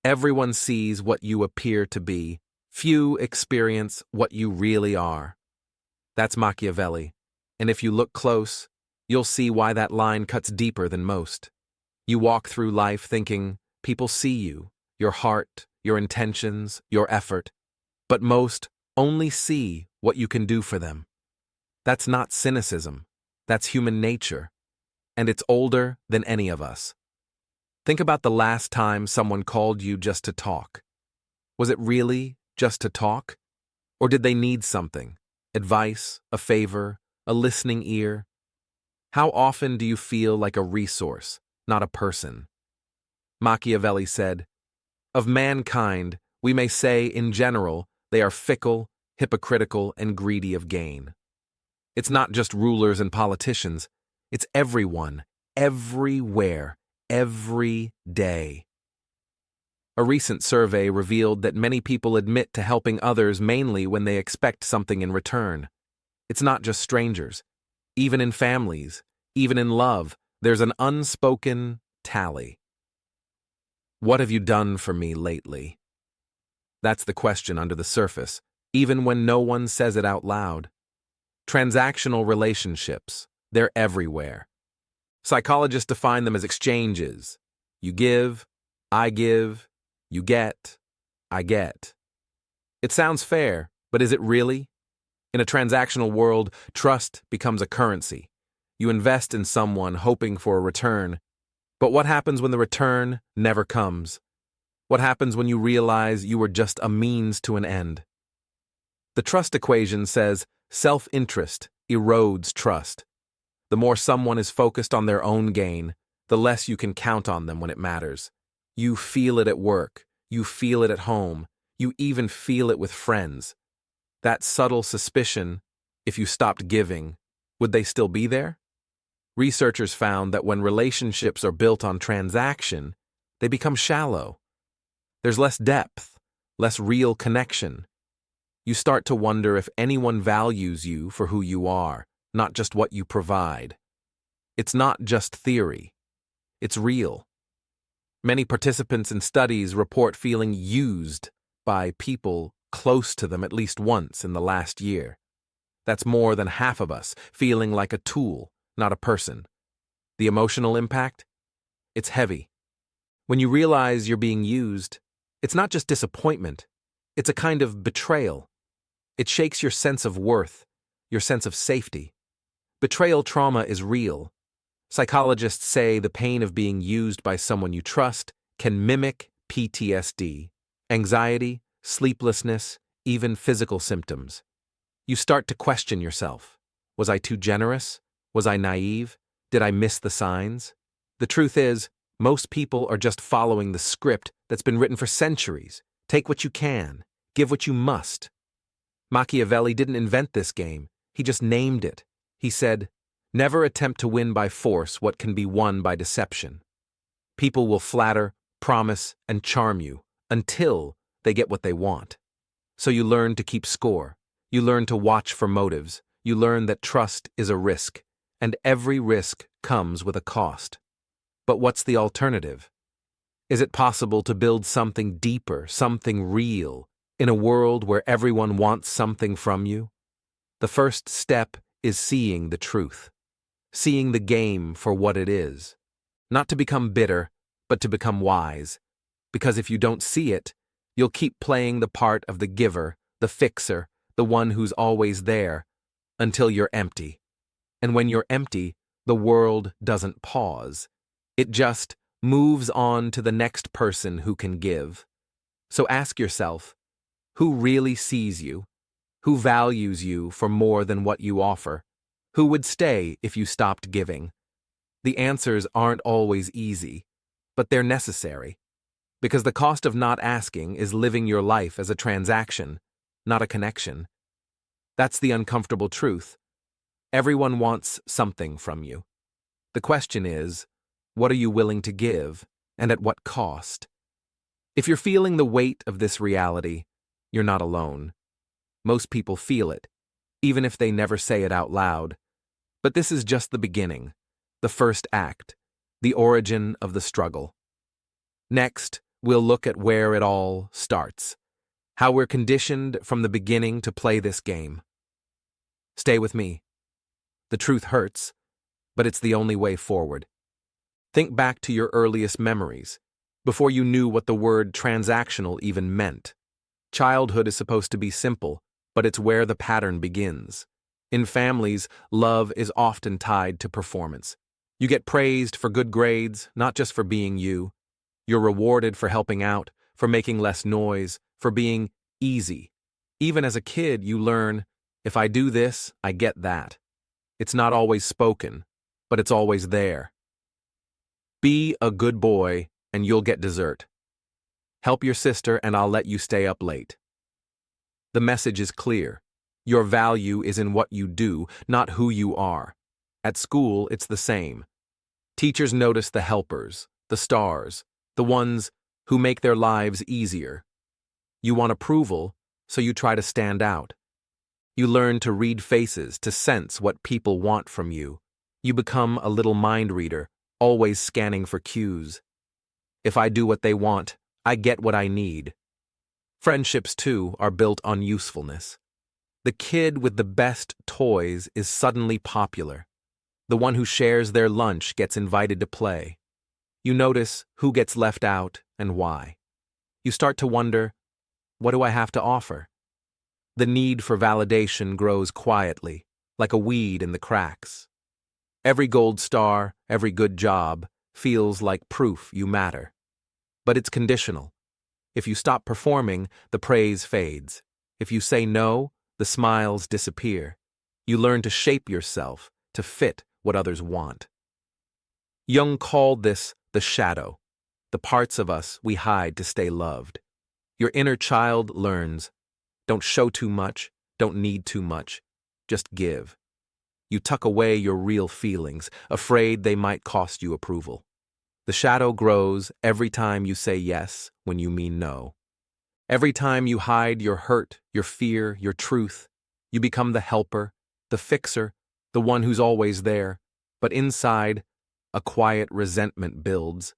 Everyone sees what you appear to be. Few experience what you really are. That's Machiavelli. And if you look close, you'll see why that line cuts deeper than most. You walk through life thinking people see you, your heart, your intentions, your effort, but most only see what you can do for them. That's not cynicism. That's human nature. And it's older than any of us. Think about the last time someone called you just to talk. Was it really just to talk? Or did they need something? Advice, a favor, a listening ear? How often do you feel like a resource, not a person? Machiavelli said, "Of mankind, we may say in general, they are fickle, hypocritical, and greedy of gain." It's not just rulers and politicians. It's everyone, everywhere, every day. A recent survey revealed that many people admit to helping others mainly when they expect something in return. It's not just strangers. Even in families, even in love, there's an unspoken tally. What have you done for me lately? That's the question under the surface, even when no one says it out loud. Transactional relationships, they're everywhere. Psychologists define them as exchanges. You give, you get, I get. It sounds fair, but is it really? In a transactional world, trust becomes a currency. You invest in someone hoping for a return. But what happens when the return never comes? What happens when you realize you were just a means to an end? The trust equation says self-interest erodes trust. The more someone is focused on their own gain, the less you can count on them when it matters. You feel it at work, you feel it at home, you even feel it with friends. That subtle suspicion, if you stopped giving, would they still be there? Researchers found that when relationships are built on transaction, they become shallow. There's less depth, less real connection. You start to wonder if anyone values you for who you are, not just what you provide. It's not just theory. It's real. Many participants in studies report feeling used by people close to them at least once in the last year. That's more than half of us feeling like a tool, not a person. The emotional impact? It's heavy. When you realize you're being used, it's not just disappointment, it's a kind of betrayal. It shakes your sense of worth, your sense of safety. Betrayal trauma is real. Psychologists say the pain of being used by someone you trust can mimic PTSD, anxiety, sleeplessness, even physical symptoms. You start to question yourself. Was I too generous? Was I naive? Did I miss the signs? The truth is, most people are just following the script that's been written for centuries. Take what you can, give what you must. Machiavelli didn't invent this game, he just named it. He said, "Never attempt to win by force what can be won by deception." People will flatter, promise, and charm you until they get what they want. So you learn to keep score. You learn to watch for motives. You learn that trust is a risk, and every risk comes with a cost. But what's the alternative? Is it possible to build something deeper, something real, in a world where everyone wants something from you? The first step is seeing the truth, seeing the game for what it is. Not to become bitter, but to become wise. Because if you don't see it, you'll keep playing the part of the giver, the fixer, the one who's always there, until you're empty. And when you're empty, the world doesn't pause. It just moves on to the next person who can give. So ask yourself, who really sees you? Who values you for more than what you offer? Who would stay if you stopped giving? The answers aren't always easy, but they're necessary. Because the cost of not asking is living your life as a transaction, not a connection. That's the uncomfortable truth. Everyone wants something from you. The question is, what are you willing to give, and at what cost? If you're feeling the weight of this reality, you're not alone. Most people feel it, even if they never say it out loud. But this is just the beginning, the first act, the origin of the struggle. Next, we'll look at where it all starts, how we're conditioned from the beginning to play this game. Stay with me. The truth hurts, but it's the only way forward. Think back to your earliest memories, before you knew what the word transactional even meant. Childhood is supposed to be simple, but it's where the pattern begins. In families, love is often tied to performance. You get praised for good grades, not just for being you. You're rewarded for helping out, for making less noise, for being easy. Even as a kid, you learn, if I do this, I get that. It's not always spoken, but it's always there. Be a good boy, and you'll get dessert. Help your sister, and I'll let you stay up late. The message is clear. Your value is in what you do, not who you are. At school, it's the same. Teachers notice the helpers, the stars, the ones who make their lives easier. You want approval, so you try to stand out. You learn to read faces, to sense what people want from you. You become a little mind reader, always scanning for cues. If I do what they want, I get what I need. Friendships, too, are built on usefulness. The kid with the best toys is suddenly popular. The one who shares their lunch gets invited to play. You notice who gets left out and why. You start to wonder, what do I have to offer? The need for validation grows quietly, like a weed in the cracks. Every gold star, every good job, feels like proof you matter. But it's conditional. If you stop performing, the praise fades. If you say no, the smiles disappear. You learn to shape yourself, to fit what others want. Jung called this the shadow, the parts of us we hide to stay loved. Your inner child learns, don't show too much, don't need too much, just give. You tuck away your real feelings, afraid they might cost you approval. The shadow grows every time you say yes when you mean no. Every time you hide your hurt, your fear, your truth, you become the helper, the fixer, the one who's always there. But inside, a quiet resentment builds.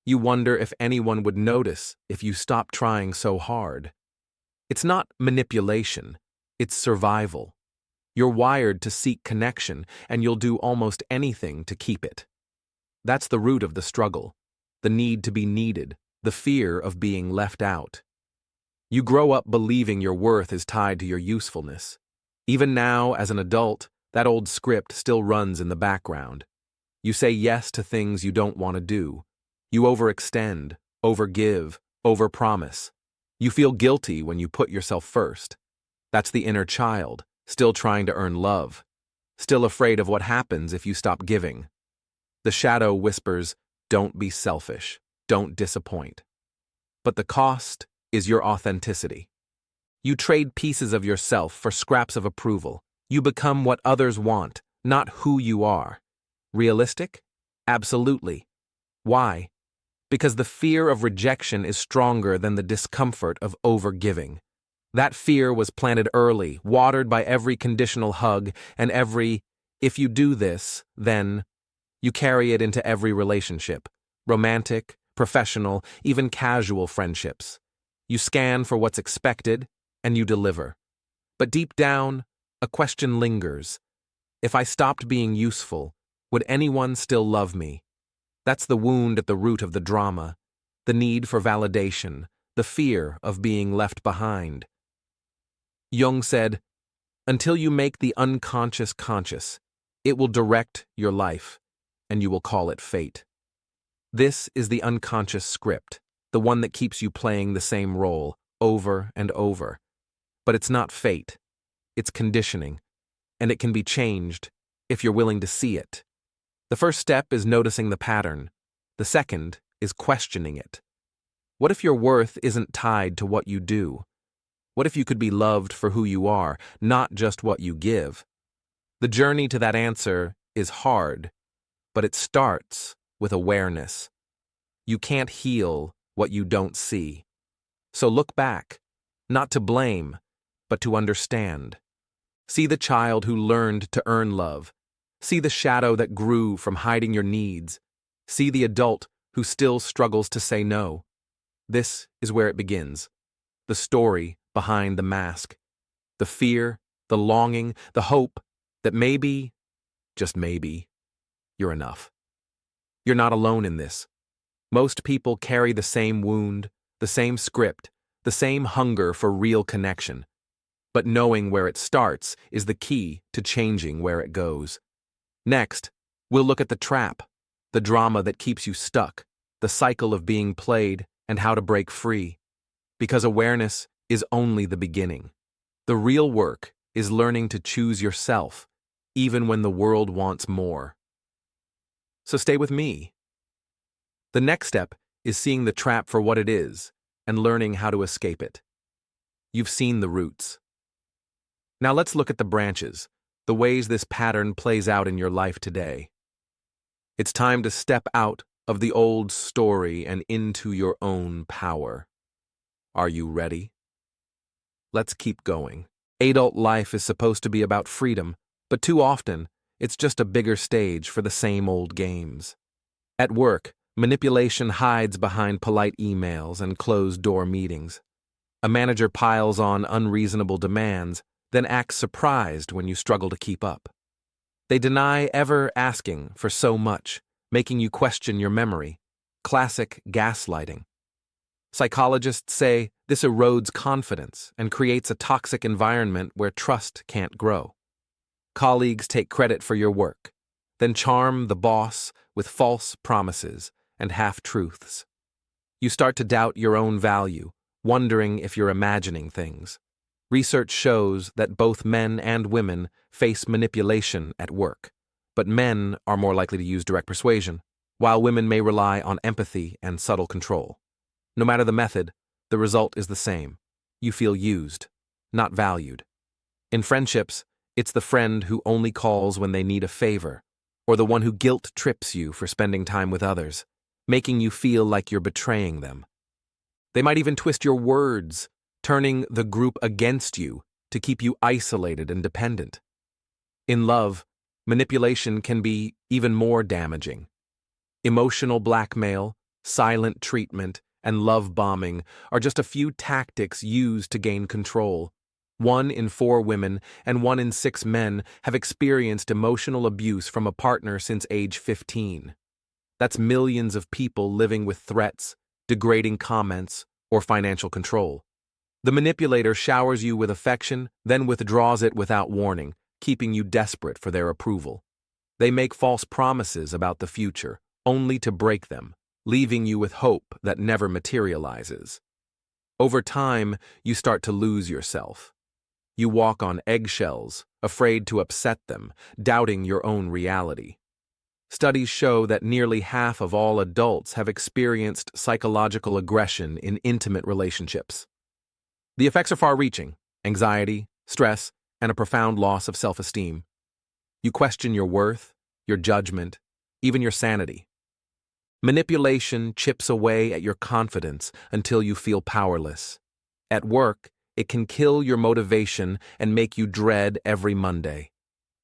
You wonder if anyone would notice if you stopped trying so hard. It's not manipulation, it's survival. You're wired to seek connection, and you'll do almost anything to keep it. That's the root of the struggle, the need to be needed, the fear of being left out. You grow up believing your worth is tied to your usefulness. Even now, as an adult, that old script still runs in the background. You say yes to things you don't want to do. You overextend, overgive, overpromise. You feel guilty when you put yourself first. That's the inner child, still trying to earn love, still afraid of what happens if you stop giving. The shadow whispers, don't be selfish, don't disappoint. But the cost is your authenticity. You trade pieces of yourself for scraps of approval. You become what others want, not who you are. Realistic? Absolutely. Why? Because the fear of rejection is stronger than the discomfort of overgiving. That fear was planted early, watered by every conditional hug and every, if you do this, then. You carry it into every relationship, romantic, professional, even casual friendships. You scan for what's expected, and you deliver. But deep down, a question lingers. If I stopped being useful, would anyone still love me? That's the wound at the root of the drama, the need for validation, the fear of being left behind. Jung said, until you make the unconscious conscious, it will direct your life, and you will call it fate. This is the unconscious script, the one that keeps you playing the same role over and over. But it's not fate, it's conditioning, and it can be changed if you're willing to see it. The first step is noticing the pattern. The second is questioning it. What if your worth isn't tied to what you do? What if you could be loved for who you are, not just what you give? The journey to that answer is hard, but it starts with awareness. You can't heal what you don't see. So look back, not to blame, but to understand. See the child who learned to earn love. See the shadow that grew from hiding your needs. See the adult who still struggles to say no. This is where it begins. The story behind the mask. The fear, the longing, the hope that maybe, just maybe, you're enough. You're not alone in this. Most people carry the same wound, the same script, the same hunger for real connection. But knowing where it starts is the key to changing where it goes. Next, we'll look at the trap, the drama that keeps you stuck, the cycle of being played, and how to break free. Because awareness is only the beginning. The real work is learning to choose yourself, even when the world wants more. So stay with me. The next step is seeing the trap for what it is and learning how to escape it. You've seen the roots. Now let's look at the branches, the ways this pattern plays out in your life today. It's time to step out of the old story and into your own power. Are you ready? Let's keep going. Adult life is supposed to be about freedom, but too often, it's just a bigger stage for the same old games. At work, manipulation hides behind polite emails and closed-door meetings. A manager piles on unreasonable demands, then acts surprised when you struggle to keep up. They deny ever asking for so much, making you question your memory. Classic gaslighting. Psychologists say this erodes confidence and creates a toxic environment where trust can't grow. Colleagues take credit for your work, then charm the boss with false promises and half-truths. You start to doubt your own value, wondering if you're imagining things. Research shows that both men and women face manipulation at work, but men are more likely to use direct persuasion, while women may rely on empathy and subtle control. No matter the method, the result is the same. You feel used, not valued. In friendships, it's the friend who only calls when they need a favor, or the one who guilt-trips you for spending time with others, making you feel like you're betraying them. They might even twist your words, turning the group against you to keep you isolated and dependent. In love, manipulation can be even more damaging. Emotional blackmail, silent treatment, and love bombing are just a few tactics used to gain control. 1 in 4 women and 1 in 6 men have experienced emotional abuse from a partner since age 15. That's millions of people living with threats, degrading comments, or financial control. The manipulator showers you with affection, then withdraws it without warning, keeping you desperate for their approval. They make false promises about the future, only to break them, leaving you with hope that never materializes. Over time, you start to lose yourself. You walk on eggshells, afraid to upset them, doubting your own reality. Studies show that nearly half of all adults have experienced psychological aggression in intimate relationships. The effects are far-reaching: anxiety, stress, and a profound loss of self-esteem. You question your worth, your judgment, even your sanity. Manipulation chips away at your confidence until you feel powerless. At work, it can kill your motivation and make you dread every Monday.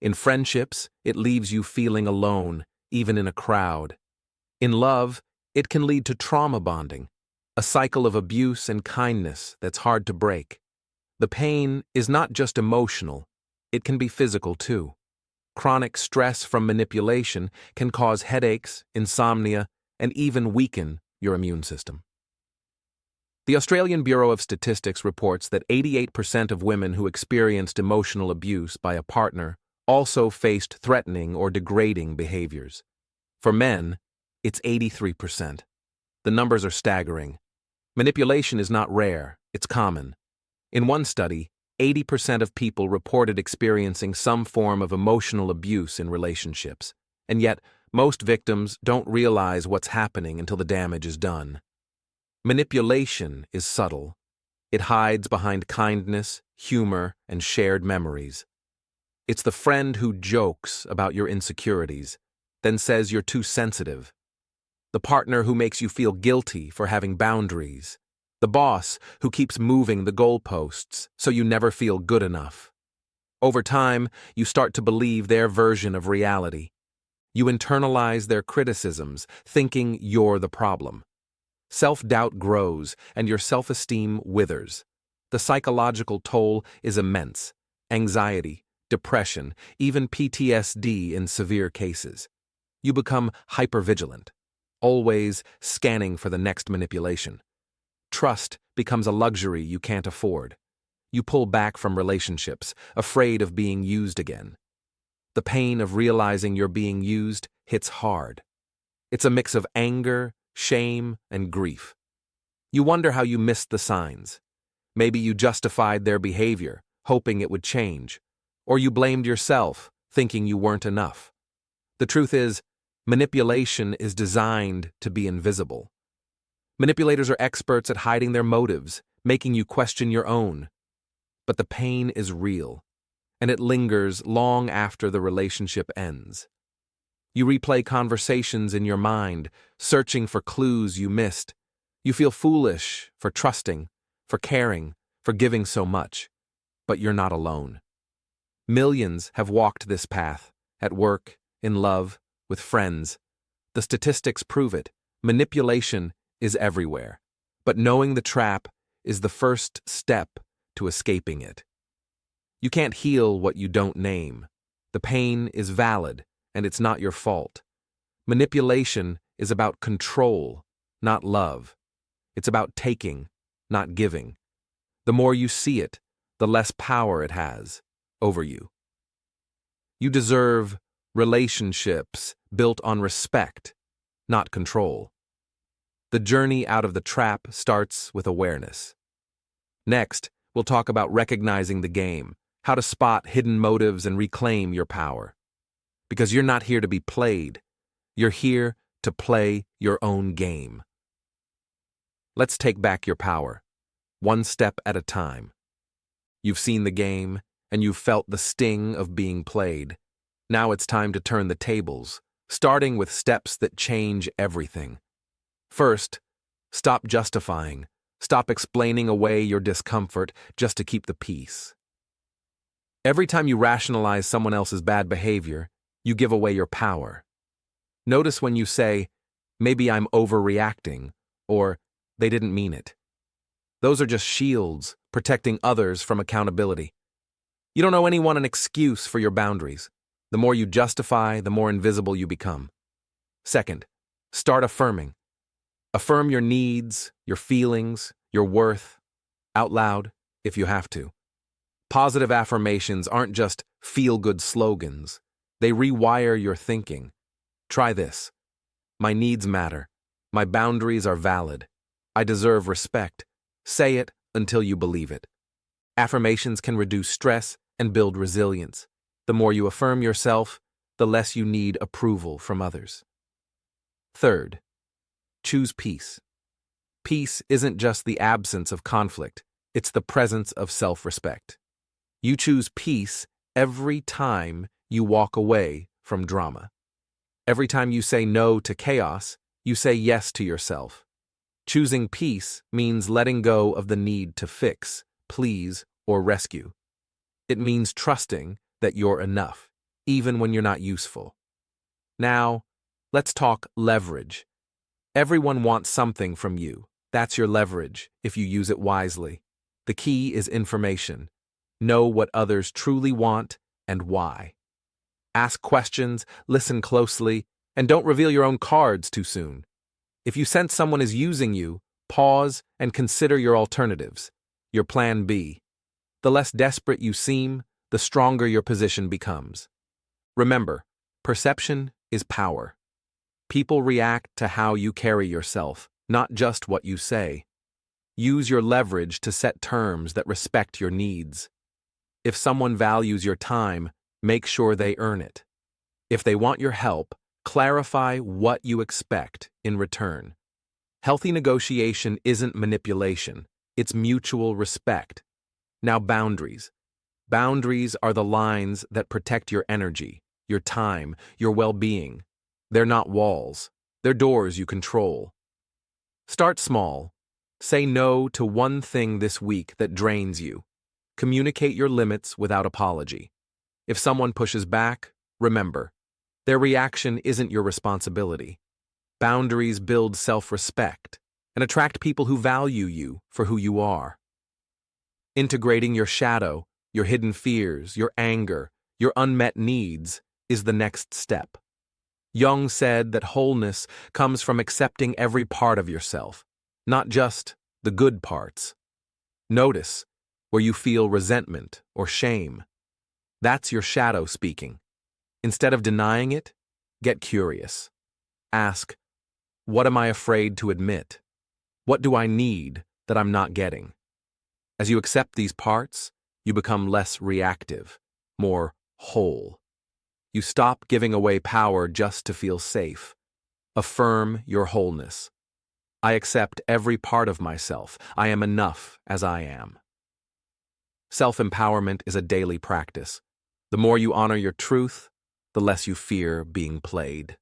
In friendships, it leaves you feeling alone, even in a crowd. In love, it can lead to trauma bonding, a cycle of abuse and kindness that's hard to break. The pain is not just emotional, it can be physical too. Chronic stress from manipulation can cause headaches, insomnia, and even weaken your immune system. The Australian Bureau of Statistics reports that 88% of women who experienced emotional abuse by a partner also faced threatening or degrading behaviors. For men, it's 83%. The numbers are staggering. Manipulation is not rare, it's common. In one study, 80% of people reported experiencing some form of emotional abuse in relationships, and yet most victims don't realize what's happening until the damage is done. Manipulation is subtle. It hides behind kindness, humor, and shared memories. It's the friend who jokes about your insecurities, then says you're too sensitive. The partner who makes you feel guilty for having boundaries. The boss who keeps moving the goalposts so you never feel good enough. Over time, you start to believe their version of reality. You internalize their criticisms, thinking you're the problem. Self-doubt grows and your self-esteem withers. The psychological toll is immense. Anxiety, depression, even PTSD in severe cases. You become hypervigilant, always scanning for the next manipulation. Trust becomes a luxury you can't afford. You pull back from relationships, afraid of being used again. The pain of realizing you're being used hits hard. It's a mix of anger, shame, and grief. You wonder how you missed the signs. Maybe you justified their behavior, hoping it would change. Or you blamed yourself, thinking you weren't enough. The truth is, manipulation is designed to be invisible. Manipulators are experts at hiding their motives, making you question your own. But the pain is real, and it lingers long after the relationship ends. You replay conversations in your mind, searching for clues you missed. You feel foolish for trusting, for caring, for giving so much. But you're not alone. Millions have walked this path, at work, in love, with friends. The statistics prove it. Manipulation is everywhere. But knowing the trap is the first step to escaping it. You can't heal what you don't name. The pain is valid, and it's not your fault. Manipulation is about control, not love. It's about taking, not giving. The more you see it, the less power it has over you. You deserve relationships built on respect, not control. The journey out of the trap starts with awareness. Next, we'll talk about recognizing the game, how to spot hidden motives and reclaim your power. Because you're not here to be played. You're here to play your own game. Let's take back your power, one step at a time. You've seen the game, and you've felt the sting of being played. Now it's time to turn the tables, starting with steps that change everything. First, stop justifying. Stop explaining away your discomfort just to keep the peace. Every time you rationalize someone else's bad behavior, you give away your power. Notice when you say, "Maybe I'm overreacting," or "They didn't mean it." Those are just shields protecting others from accountability. You don't owe anyone an excuse for your boundaries. The more you justify, the more invisible you become. Second, start affirming. Affirm your needs, your feelings, your worth, out loud if you have to. Positive affirmations aren't just feel-good slogans. They rewire your thinking. Try this. My needs matter. My boundaries are valid. I deserve respect. Say it until you believe it. Affirmations can reduce stress and build resilience. The more you affirm yourself, the less you need approval from others. Third, choose peace. Peace isn't just the absence of conflict, it's the presence of self-respect. You choose peace every time you walk away from drama. Every time you say no to chaos, you say yes to yourself. Choosing peace means letting go of the need to fix, please, or rescue. It means trusting that you're enough, even when you're not useful. Now, let's talk leverage. Everyone wants something from you. That's your leverage, if you use it wisely. The key is information. Know what others truly want and why. Ask questions, listen closely, and don't reveal your own cards too soon. If you sense someone is using you, pause and consider your alternatives, your plan B. The less desperate you seem, the stronger your position becomes. Remember, perception is power. People react to how you carry yourself, not just what you say. Use your leverage to set terms that respect your needs. If someone values your time, make sure they earn it. If they want your help, clarify what you expect in return. Healthy negotiation isn't manipulation, it's mutual respect. Now, boundaries. Boundaries are the lines that protect your energy, your time, your well-being. They're not walls, they're doors you control. Start small. Say no to one thing this week that drains you. Communicate your limits without apology. If someone pushes back, remember, their reaction isn't your responsibility. Boundaries build self-respect, and attract people who value you for who you are. Integrating your shadow, your hidden fears, your anger, your unmet needs is the next step. Jung said that wholeness comes from accepting every part of yourself, not just the good parts. Notice where you feel resentment or shame. That's your shadow speaking. Instead of denying it, get curious. Ask, what am I afraid to admit? What do I need that I'm not getting? As you accept these parts, you become less reactive, more whole. You stop giving away power just to feel safe. Affirm your wholeness. I accept every part of myself. I am enough as I am. Self-empowerment is a daily practice. The more you honor your truth, the less you fear being played.